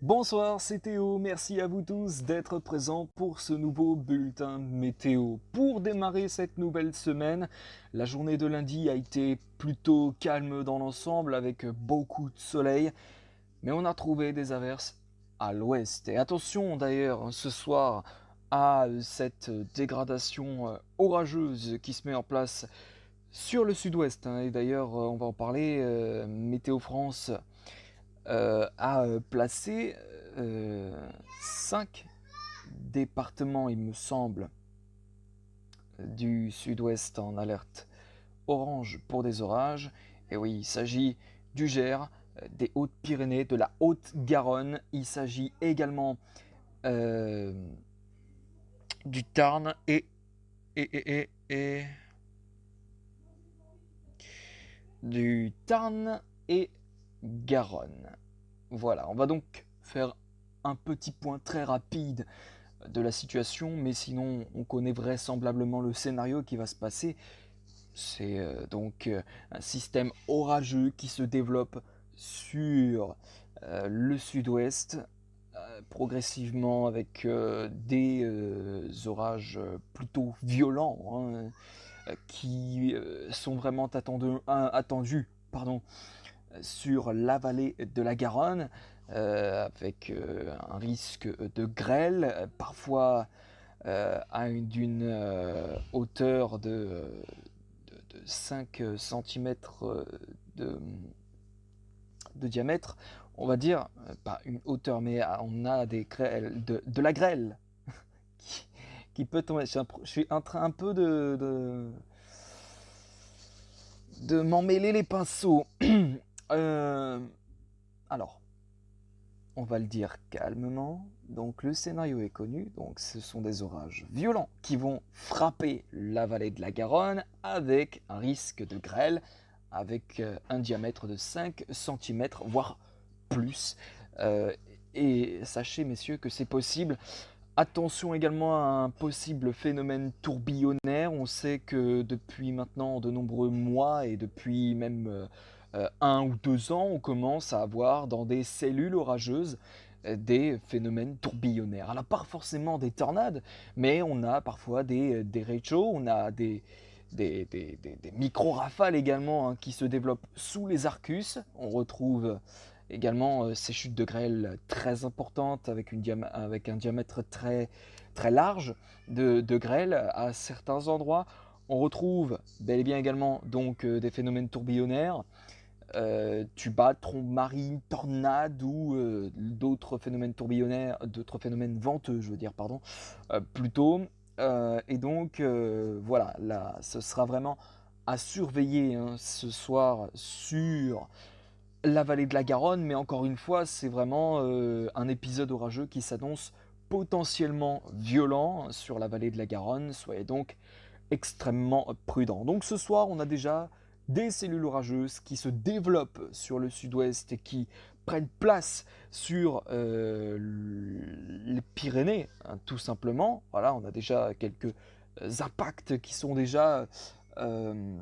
Bonsoir, c'est Théo. Merci à vous tous d'être présents pour ce nouveau bulletin météo. Pour démarrer cette nouvelle semaine, la journée de lundi a été plutôt calme dans l'ensemble avec beaucoup de soleil, mais on a trouvé des averses à l'ouest. Et attention d'ailleurs ce soir à cette dégradation orageuse qui se met en place sur le sud-ouest, hein. Et d'ailleurs, on va en parler. Météo France a placé 5 départements, il me semble, du sud-ouest en alerte orange pour des orages. Et oui, il s'agit du Gers, des Hautes-Pyrénées, de la Haute-Garonne. Il s'agit également euh, du Tarn et du Tarn et Garonne. Voilà, on va donc faire un petit point très rapide de la situation, mais sinon on connaît vraisemblablement le scénario qui va se passer. C'est un système orageux qui se développe sur le sud-ouest, progressivement avec des orages plutôt violents, hein, qui sont vraiment attendus pardon, sur la vallée de la Garonne, avec un risque de grêle, parfois d'une hauteur de 5 cm de, de diamètre, on va dire, pas une hauteur, mais on a des grêles, de la grêle qui, qui peut tomber. Je suis en train un peu de m'en mêler les pinceaux. Euh, alors, on va le dire calmement. Donc le scénario est connu. Donc ce sont des orages violents qui vont frapper la vallée de la Garonne avec un risque de grêle, avec un diamètre de 5 cm, voire plus. Euh, et sachez, messieurs, que c'est possible. Attention également à un possible phénomène tourbillonnaire. On sait que depuis maintenant de nombreux mois et depuis même 1 ou 2 ans, on commence à avoir dans des cellules orageuses des phénomènes tourbillonnaires. Alors pas forcément des tornades, mais on a parfois des rachos, on a des micro-rafales également, hein, qui se développent sous les Arcus. On retrouve également ces chutes de grêle très importantes avec un diamètre très, très large de grêle à certains endroits. On retrouve bel et bien également donc des phénomènes tourbillonnaires, tuba, trombe marine, tornade ou d'autres phénomènes tourbillonnaires, d'autres phénomènes venteux, je veux dire, pardon, plutôt. Et donc voilà, là, ce sera vraiment à surveiller, hein, ce soir sur la vallée de la Garonne, mais encore une fois, c'est vraiment un épisode orageux qui s'annonce potentiellement violent sur la vallée de la Garonne. Soyez donc extrêmement prudents. Donc ce soir, on a déjà des cellules orageuses qui se développent sur le sud-ouest et qui prennent place sur les Pyrénées, hein, tout simplement. Voilà, on a déjà quelques impacts qui sont déjà, euh,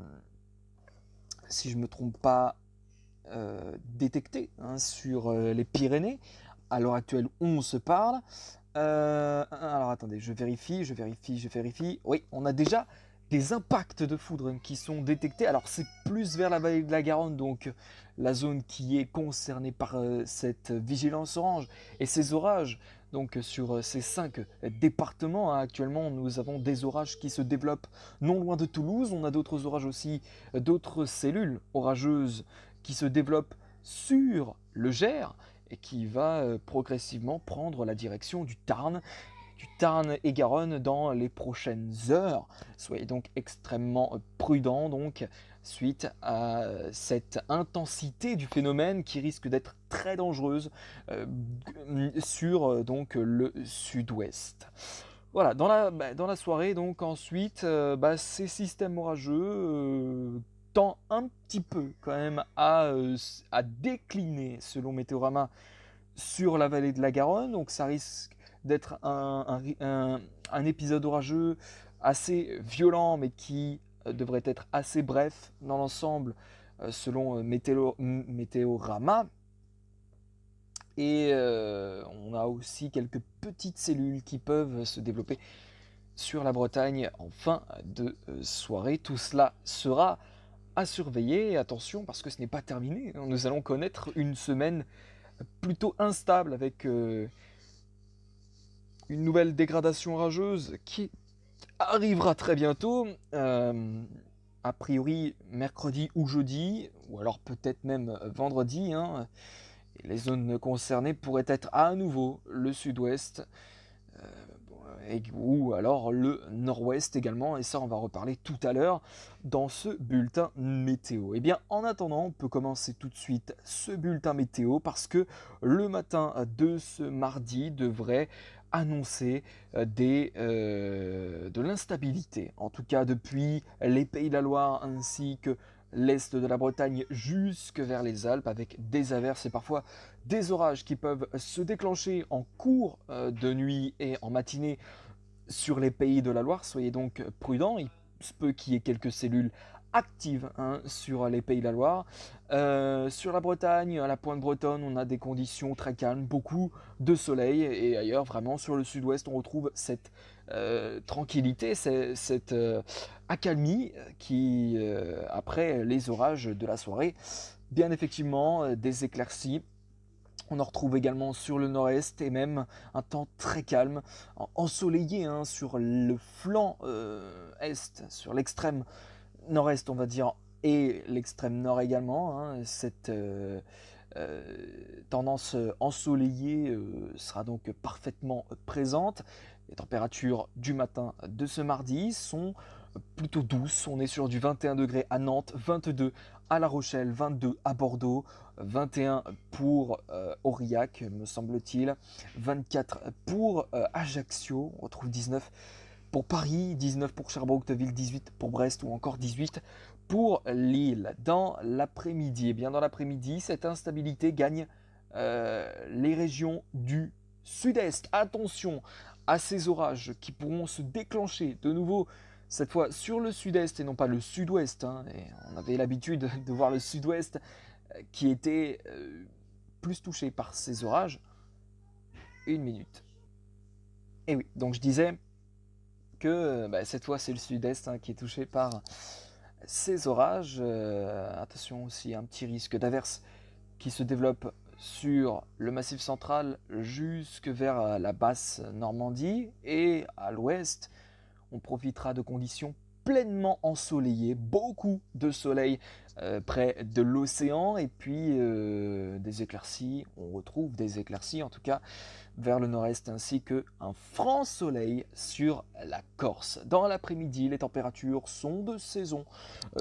si je ne me trompe pas, détectés, hein, sur les Pyrénées. À l'heure actuelle, on se parle. Alors attendez, je vérifie. Oui, on a déjà des impacts de foudre qui sont détectés. Alors c'est plus vers la vallée de la Garonne, donc la zone qui est concernée par cette vigilance orange et ces orages. Donc sur ces 5 départements, hein, actuellement, nous avons des orages qui se développent non loin de Toulouse. On a d'autres orages aussi, d'autres cellules orageuses qui se développent sur le Gers et qui va progressivement prendre la direction du Tarn et Garonne dans les prochaines heures. Soyez donc extrêmement prudents donc suite à cette intensité du phénomène qui risque d'être très dangereuse euh, sur donc le sud-ouest. Voilà, dans la soirée, donc ensuite, ces systèmes orageux tendent un petit peu quand même à décliner selon Météorama sur la vallée de la Garonne. Donc ça risque d'être un épisode orageux assez violent, mais qui devrait être assez bref dans l'ensemble, selon Météorama. Et on a aussi quelques petites cellules qui peuvent se développer sur la Bretagne en fin de soirée. Tout cela sera à surveiller. Et attention, parce que ce n'est pas terminé. Nous allons connaître une semaine plutôt instable avec une nouvelle dégradation orageuse qui arrivera très bientôt. A priori mercredi ou jeudi, ou alors peut-être même vendredi. Et les zones concernées pourraient être à nouveau le sud-ouest, ou alors le nord-ouest également, et ça on va reparler tout à l'heure dans ce bulletin météo. Et bien en attendant, on peut commencer tout de suite ce bulletin météo parce que le matin de ce mardi devrait annoncer de l'instabilité, en tout cas depuis les Pays de la Loire ainsi que l'est de la Bretagne jusque vers les Alpes, avec des averses et parfois des orages qui peuvent se déclencher en cours de nuit et en matinée sur les Pays de la Loire. Soyez donc prudents, il se peut qu'il y ait quelques cellules actives sur les Pays de la Loire. Sur la Bretagne, à la pointe bretonne, on a des conditions très calmes, beaucoup de soleil, et ailleurs vraiment sur le sud-ouest on retrouve cette tranquillité, cette accalmie qui, après les orages de la soirée, bien effectivement des éclaircies. On en retrouve également sur le nord-est et même un temps très calme, ensoleillé sur le flanc est, sur l'extrême nord-est on va dire, et l'extrême nord également. Cette tendance ensoleillée sera donc parfaitement présente. Les températures du matin de ce mardi sont plutôt douces. On est sur du 21 degrés à Nantes, 22 à La Rochelle, 22 à Bordeaux, 21 pour Aurillac, me semble-t-il, 24 pour Ajaccio, on retrouve 19 pour Paris, 19 pour Cherbourg-Octeville, 18 pour Brest ou encore 18 pour Lille. Dans l'après-midi, et bien dans l'après-midi, cette instabilité gagne les régions du sud-est. Attention à ces orages qui pourront se déclencher de nouveau cette fois sur le sud-est et non pas le sud-ouest. Et on avait l'habitude de voir le sud-ouest qui était plus touché par ces orages. Une minute. Et oui, donc je disais que cette fois c'est le sud-est qui est touché par ces orages. Attention aussi, un petit risque d'averse qui se développe sur le massif central jusque vers la basse Normandie, et à l'ouest on profitera de conditions pleinement ensoleillées, beaucoup de soleil près de l'océan, et puis des éclaircies, on retrouve des éclaircies en tout cas vers le nord-est, ainsi qu'un franc soleil sur la Corse. Dans l'après-midi, les températures sont de saison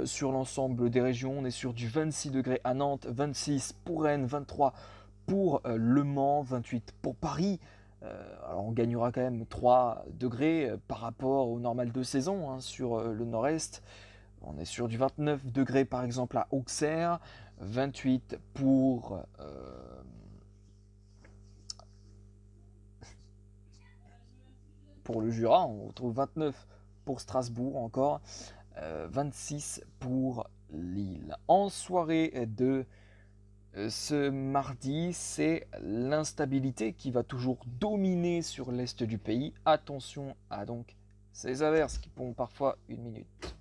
sur l'ensemble des régions. On est sur du 26 degrés à Nantes, 26 pour Rennes, 23 pour Le Mans, 28 pour Paris. Alors on gagnera quand même 3 degrés par rapport au normal de saison sur le nord-est. On est sur du 29 degrés par exemple à Auxerre, 28 pour le Jura, on retrouve 29 pour Strasbourg encore, 26 pour Lille. En soirée de ce mardi, c'est l'instabilité qui va toujours dominer sur l'est du pays. Attention à donc ces averses qui pourront parfois une minute.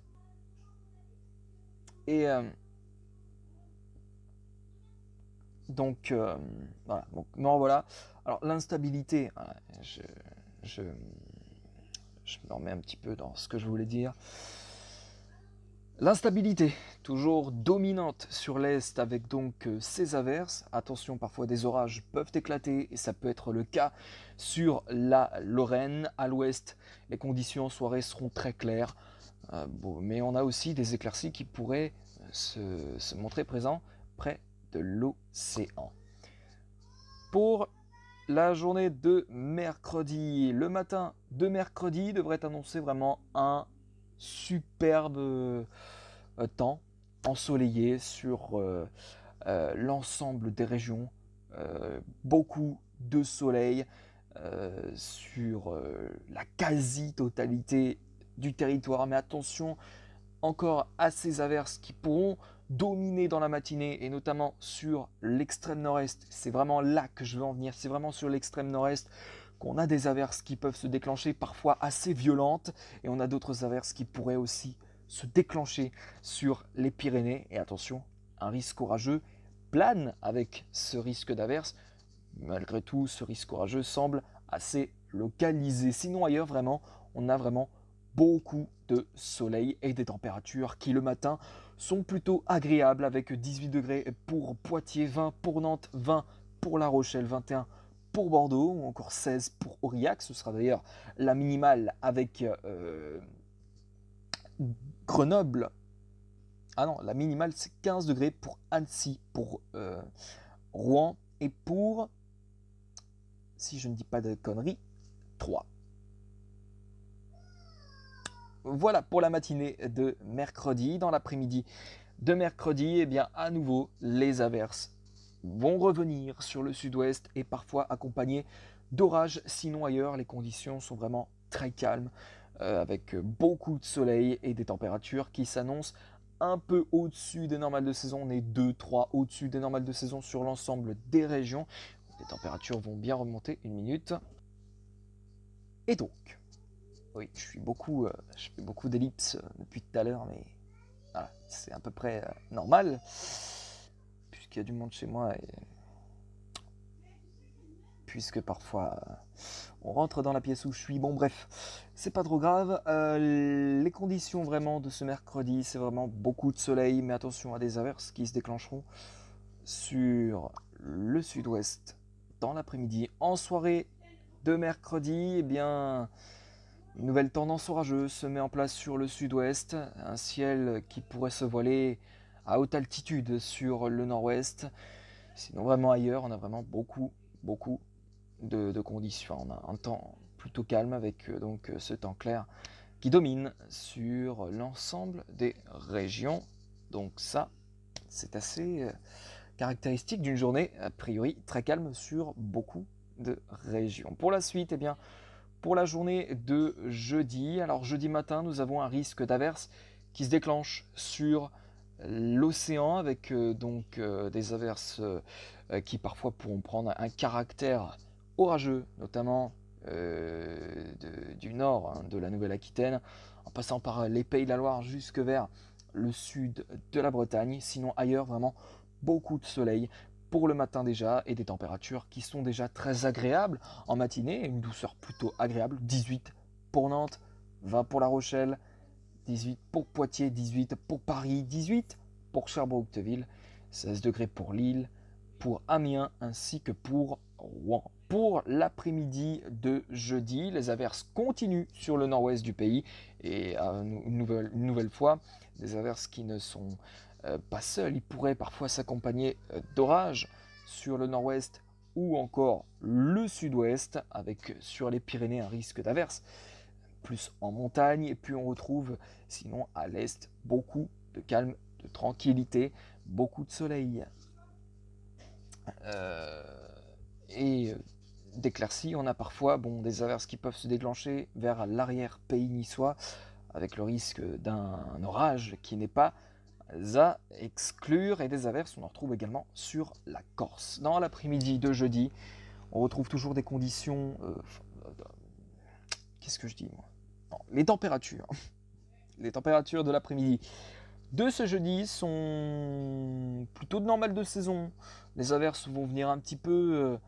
Et donc voilà. Donc non voilà. Alors l'instabilité, je me remets un petit peu dans ce que je voulais dire. L'instabilité, toujours dominante sur l'est avec donc ces averses. Attention, parfois des orages peuvent éclater et ça peut être le cas sur la Lorraine. À l'ouest, les conditions en soirée seront très claires. Mais on a aussi des éclaircies qui pourraient se montrer présents près de l'océan. Pour la journée de mercredi, le matin de mercredi devrait annoncer vraiment un superbe temps ensoleillé sur l'ensemble des régions, beaucoup de soleil sur la quasi-totalité du territoire, mais attention encore à ces averses qui pourront dominer dans la matinée et notamment sur l'extrême nord-est. C'est vraiment là que je veux en venir, c'est vraiment sur l'extrême nord-est qu'on a des averses qui peuvent se déclencher, parfois assez violentes, et on a d'autres averses qui pourraient aussi se déclencher sur les Pyrénées. Et attention, un risque orageux plane avec ce risque d'averse. Malgré tout, ce risque orageux semble assez localisé. Sinon ailleurs, vraiment, on a vraiment beaucoup de soleil et des températures qui le matin sont plutôt agréables avec 18 degrés pour Poitiers, 20 pour Nantes, 20 pour La Rochelle, 21 pour Bordeaux ou encore 16 pour Aurillac. Ce sera d'ailleurs la minimale avec Grenoble. Ah non, la minimale c'est 15 degrés pour Annecy, pour Rouen et pour, si je ne dis pas de conneries, 3. Voilà pour la matinée de mercredi. Dans l'après-midi de mercredi, eh bien à nouveau, les averses vont revenir sur le sud-ouest et parfois accompagnées d'orages. Sinon ailleurs, les conditions sont vraiment très calmes avec beaucoup de soleil et des températures qui s'annoncent un peu au-dessus des normales de saison. On est 2-3 au-dessus des normales de saison sur l'ensemble des régions. Les températures vont bien remonter une minute. Et donc, oui, je fais beaucoup d'ellipses depuis tout à l'heure, mais voilà, c'est à peu près normal, puisqu'il y a du monde chez moi et puisque parfois on rentre dans la pièce où je suis. Bon bref, c'est pas trop grave. Les conditions vraiment de ce mercredi, c'est vraiment beaucoup de soleil, mais attention à des averses qui se déclencheront sur le sud-ouest dans l'après-midi. En soirée de mercredi, eh bien, une nouvelle tendance orageuse se met en place sur le sud-ouest, un ciel qui pourrait se voiler à haute altitude sur le nord-ouest. Sinon vraiment ailleurs, on a vraiment beaucoup de conditions. On a un temps plutôt calme avec donc ce temps clair qui domine sur l'ensemble des régions. Donc ça, c'est assez caractéristique d'une journée a priori très calme sur beaucoup de régions. Pour la suite, eh bien, pour la journée de jeudi, alors jeudi matin, nous avons un risque d'averse qui se déclenche sur l'océan avec des averses qui parfois pourront prendre un caractère orageux, notamment du nord hein, de la Nouvelle-Aquitaine, en passant par les Pays de la Loire jusque vers le sud de la Bretagne. Sinon ailleurs, vraiment beaucoup de soleil pour le matin déjà et des températures qui sont déjà très agréables en matinée, une douceur plutôt agréable, 18 pour Nantes, 20 pour La Rochelle, 18 pour Poitiers, 18 pour Paris, 18 pour Cherbourg-Octeville, 16 degrés pour Lille, pour Amiens ainsi que pour Rouen. Pour l'après-midi de jeudi, les averses continuent sur le nord-ouest du pays et une nouvelle fois, des averses qui ne sont pas seules, ils pourraient parfois s'accompagner d'orages sur le nord-ouest ou encore le sud-ouest avec sur les Pyrénées un risque d'averses plus en montagne et puis on retrouve sinon à l'est beaucoup de calme, de tranquillité, beaucoup de soleil et d'éclaircies. On a parfois des averses qui peuvent se déclencher vers l'arrière-pays niçois avec le risque d'un orage qui n'est pas à exclure et des averses on en retrouve également sur la Corse. Dans l'après-midi de jeudi, on retrouve toujours des conditions... qu'est-ce que je dis moi non, les températures. Les températures de l'après-midi de ce jeudi sont plutôt de normales de saison. Les averses vont venir un petit peu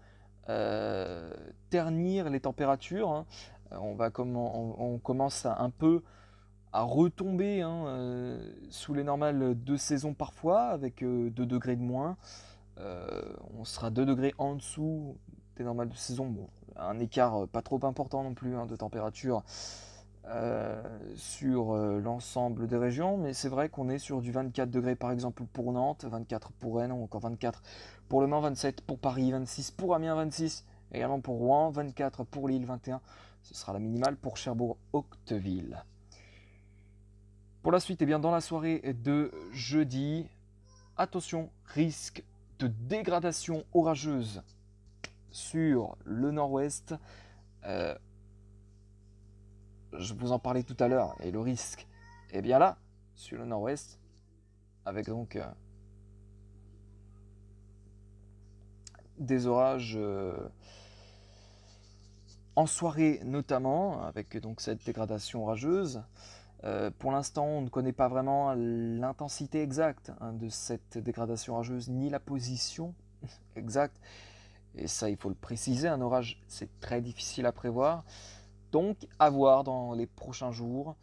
ternir les températures. Hein. On commence un peu à retomber sous les normales de saison parfois, avec 2 degrés de moins. On sera 2 degrés en dessous des normales de saison. Bon, un écart pas trop important non plus de température sur l'ensemble des régions, mais c'est vrai qu'on est sur du 24 degrés par exemple pour Nantes, 24 pour Rennes, ou encore 24 pour Le Mans, 27 pour Paris, 26 pour Amiens, 26 également pour Rouen, 24 pour Lille, 21, ce sera la minimale pour Cherbourg-Octeville. Pour la suite, eh bien, dans la soirée de jeudi, attention, risque de dégradation orageuse sur le nord-ouest. Je vous en parlais tout à l'heure, et le risque est bien là, sur le nord-ouest, avec donc des orages en soirée notamment, avec donc cette dégradation orageuse. Pour l'instant, on ne connaît pas vraiment l'intensité exacte de cette dégradation orageuse, ni la position exacte. Et ça, il faut le préciser, un orage, c'est très difficile à prévoir. Donc, à voir dans les prochains jours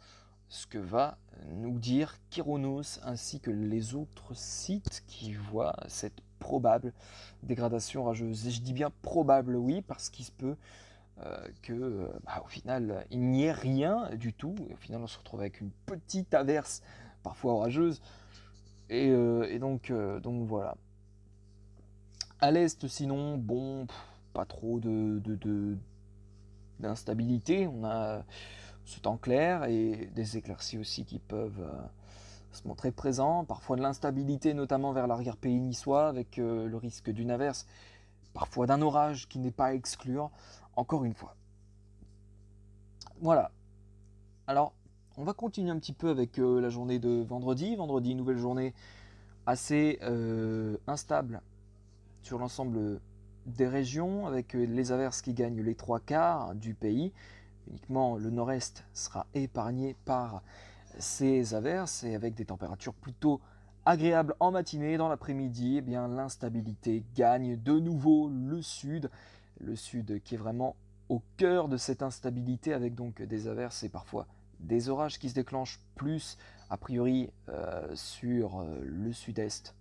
ce que va nous dire Kironos ainsi que les autres sites qui voient cette probable dégradation orageuse. Et je dis bien probable, oui, parce qu'il se peut au final, il n'y ait rien du tout. Et au final, on se retrouve avec une petite averse, parfois orageuse. Et donc voilà. À l'est, sinon, bon, pas trop d'instabilité. On a ce temps clair et des éclaircies aussi qui peuvent se montrer présents. Parfois de l'instabilité, notamment vers l'arrière-pays niçois, avec le risque d'une averse. Parfois d'un orage qui n'est pas à exclure. Encore une fois. Voilà. Alors, on va continuer un petit peu avec la journée de vendredi. Vendredi, nouvelle journée assez instable sur l'ensemble des régions, avec les averses qui gagnent les 3/4 du pays. Uniquement le nord-est sera épargné par ces averses et avec des températures plutôt agréables en matinée. Dans l'après-midi, eh bien l'instabilité gagne de nouveau le sud qui est vraiment au cœur de cette instabilité, avec donc des averses et parfois des orages qui se déclenchent plus a priori sur le sud-est.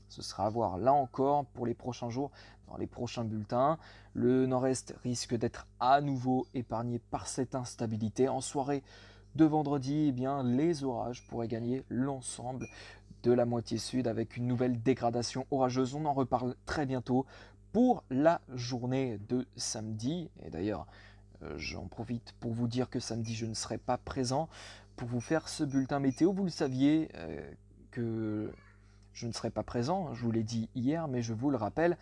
Ce sera à voir là encore pour les prochains jours, dans les prochains bulletins. Le nord-est risque d'être à nouveau épargné par cette instabilité. En soirée de vendredi, eh bien, les orages pourraient gagner l'ensemble de la moitié sud avec une nouvelle dégradation orageuse. On en reparle très bientôt pour la journée de samedi. Et d'ailleurs, j'en profite pour vous dire que samedi, je ne serai pas présent pour vous faire ce bulletin météo. Vous le saviez que je ne serai pas présent, je vous l'ai dit hier, mais je vous le rappelle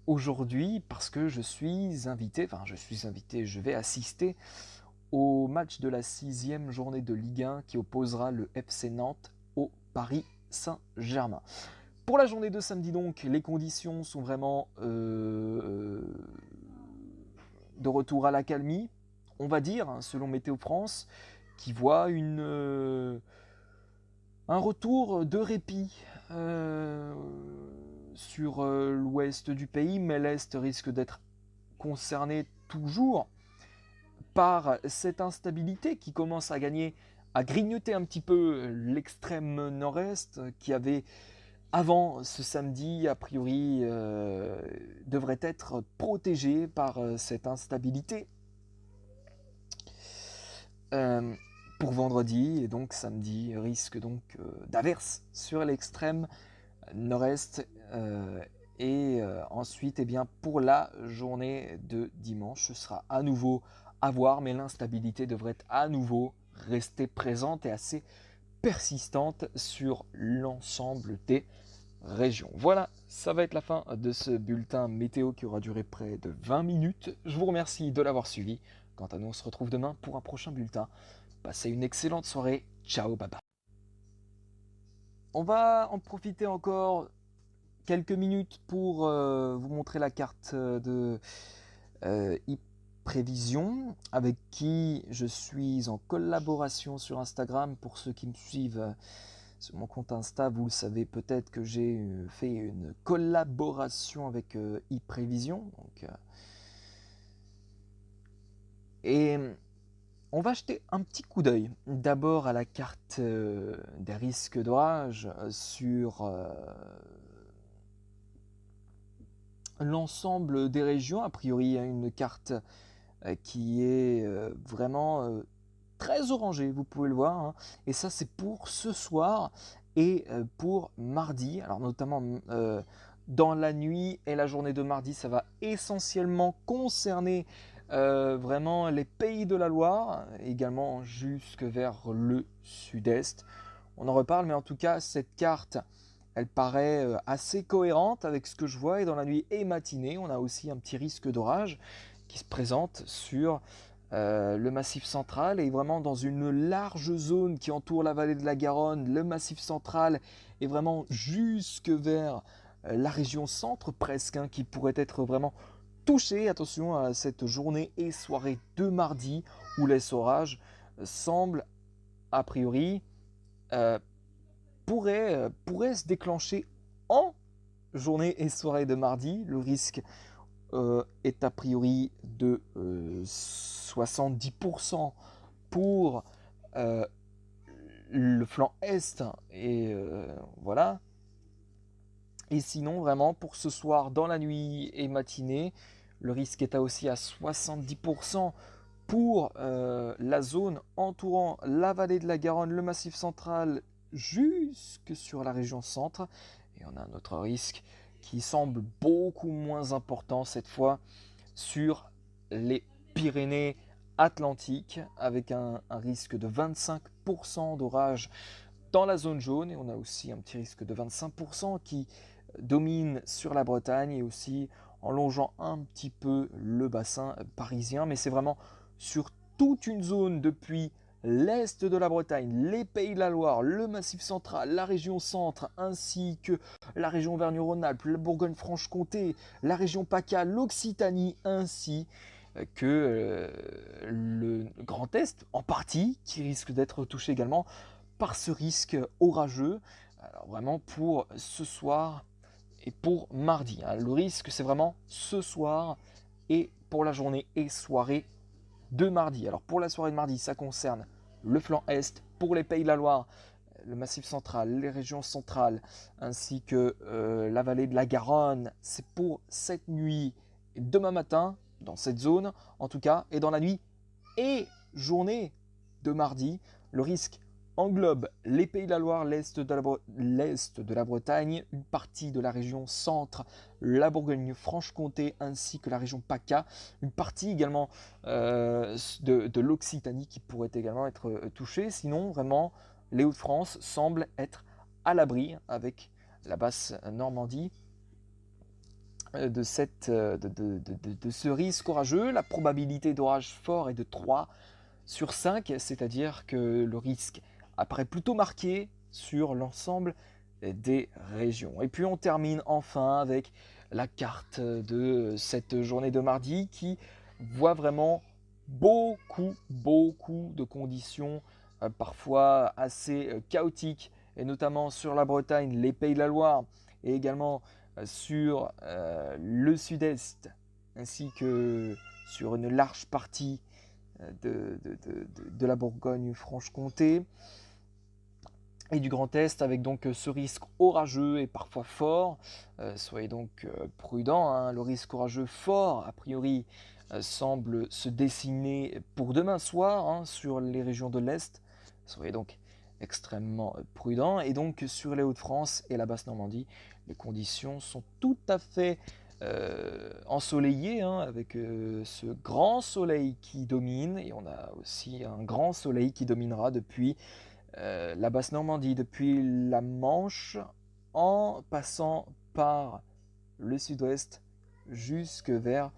aujourd'hui parce que je vais assister au match de la 6e journée de Ligue 1 qui opposera le FC Nantes au Paris Saint-Germain. Pour la journée de samedi donc, les conditions sont vraiment de retour à l'accalmie, on va dire, selon Météo France, qui voit un retour de répit sur l'ouest du pays, mais l'est risque d'être concerné toujours par cette instabilité qui commence à grignoter un petit peu l'extrême nord-est qui avait avant ce samedi, a priori, devrait être protégé par cette instabilité. Pour vendredi et donc samedi, risque donc d'averse sur l'extrême nord-est ensuite eh bien, pour la journée de dimanche, ce sera à nouveau à voir, mais l'instabilité devrait à nouveau rester présente et assez persistante sur l'ensemble des régions. Voilà, ça va être la fin de ce bulletin météo qui aura duré près de 20 minutes. Je vous remercie de l'avoir suivi. Quant à nous, on se retrouve demain pour un prochain bulletin. Passez une excellente soirée. Ciao, bye bye. On va en profiter encore quelques minutes pour vous montrer la carte de iPrévision avec qui je suis en collaboration sur Instagram. Pour ceux qui me suivent sur mon compte Insta, vous le savez peut-être que j'ai fait une collaboration avec iPrévision. Et on va jeter un petit coup d'œil d'abord à la carte des risques d'orage sur l'ensemble des régions. A priori, il y a une carte qui est vraiment très orangée, vous pouvez le voir. Hein. Et ça, c'est pour ce soir et pour mardi. Alors notamment dans la nuit et la journée de mardi, ça va essentiellement concerner vraiment les pays de la Loire, également jusque vers le sud-est. On en reparle, mais en tout cas, cette carte, elle paraît assez cohérente avec ce que je vois. Et dans la nuit et matinée, on a aussi un petit risque d'orage qui se présente sur le Massif central est vraiment dans une large zone qui entoure la vallée de la Garonne. Le Massif central est vraiment jusque vers la région centre presque, hein, qui pourrait être vraiment touché. Attention à cette journée et soirée de mardi où les orages semblent a priori euh, pourrait se déclencher en journée et soirée de mardi. Le risque est a priori de 70% pour le flanc est. Et voilà. Et sinon, vraiment, pour ce soir, dans la nuit et matinée, le risque est aussi à 70% pour la zone entourant la vallée de la Garonne, le Massif central, jusque sur la région centre. Et on a un autre risque qui semble beaucoup moins important cette fois sur les Pyrénées Atlantiques, avec un risque de 25% d'orage dans la zone jaune. Et on a aussi un petit risque de 25% qui domine sur la Bretagne et aussi en longeant un petit peu le bassin parisien. Mais c'est vraiment sur toute une zone depuis l'est de la Bretagne, les Pays de la Loire, le Massif central, la région centre, ainsi que la région Auvergne-Rhône-Alpes, la Bourgogne-Franche-Comté, la région PACA, l'Occitanie, ainsi que le Grand Est, en partie, qui risque d'être touché également par ce risque orageux. Alors vraiment pour ce soir et pour mardi, hein. Le risque, c'est vraiment ce soir et pour la journée et soirée de mardi. Alors pour la soirée de mardi, ça concerne le flanc est, pour les Pays de la Loire, le Massif central, les régions centrales, ainsi que la vallée de la Garonne. C'est pour cette nuit et demain matin, dans cette zone en tout cas, et dans la nuit et journée de mardi, le risque englobe les Pays de la Loire, l'est de la Bretagne, une partie de la région centre, la Bourgogne-Franche-Comté ainsi que la région PACA, une partie également de l'Occitanie qui pourrait également être touchée. Sinon, vraiment, les Hauts-de-France semblent être à l'abri avec la basse Normandie de ce risque orageux. La probabilité d'orage fort est de 3 sur 5, c'est-à-dire que le risque apparaît plutôt marqué sur l'ensemble des régions. Et puis on termine enfin avec la carte de cette journée de mardi qui voit vraiment beaucoup de conditions parfois assez chaotiques, et notamment sur la Bretagne, les Pays de la Loire, et également sur le sud-est, ainsi que sur une large partie de la Bourgogne-Franche-Comté et du Grand Est, avec donc ce risque orageux et parfois fort. Soyez donc prudents, hein. Le risque orageux fort, a priori, semble se dessiner pour demain soir, hein, sur les régions de l'Est. Soyez donc extrêmement prudents. Et donc sur les Hauts-de-France et la Basse-Normandie, les conditions sont tout à fait ensoleillées, hein, avec ce grand soleil qui domine. Et on a aussi un grand soleil qui dominera depuis la Basse-Normandie, depuis la Manche, en passant par le sud-ouest jusque vers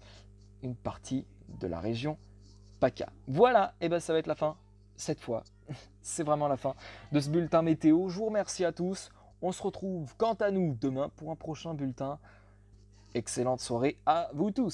une partie de la région PACA. Voilà, et ben ça va être la fin, cette fois. C'est vraiment la fin de ce bulletin météo. Je vous remercie à tous. On se retrouve quant à nous demain pour un prochain bulletin. Excellente soirée à vous tous.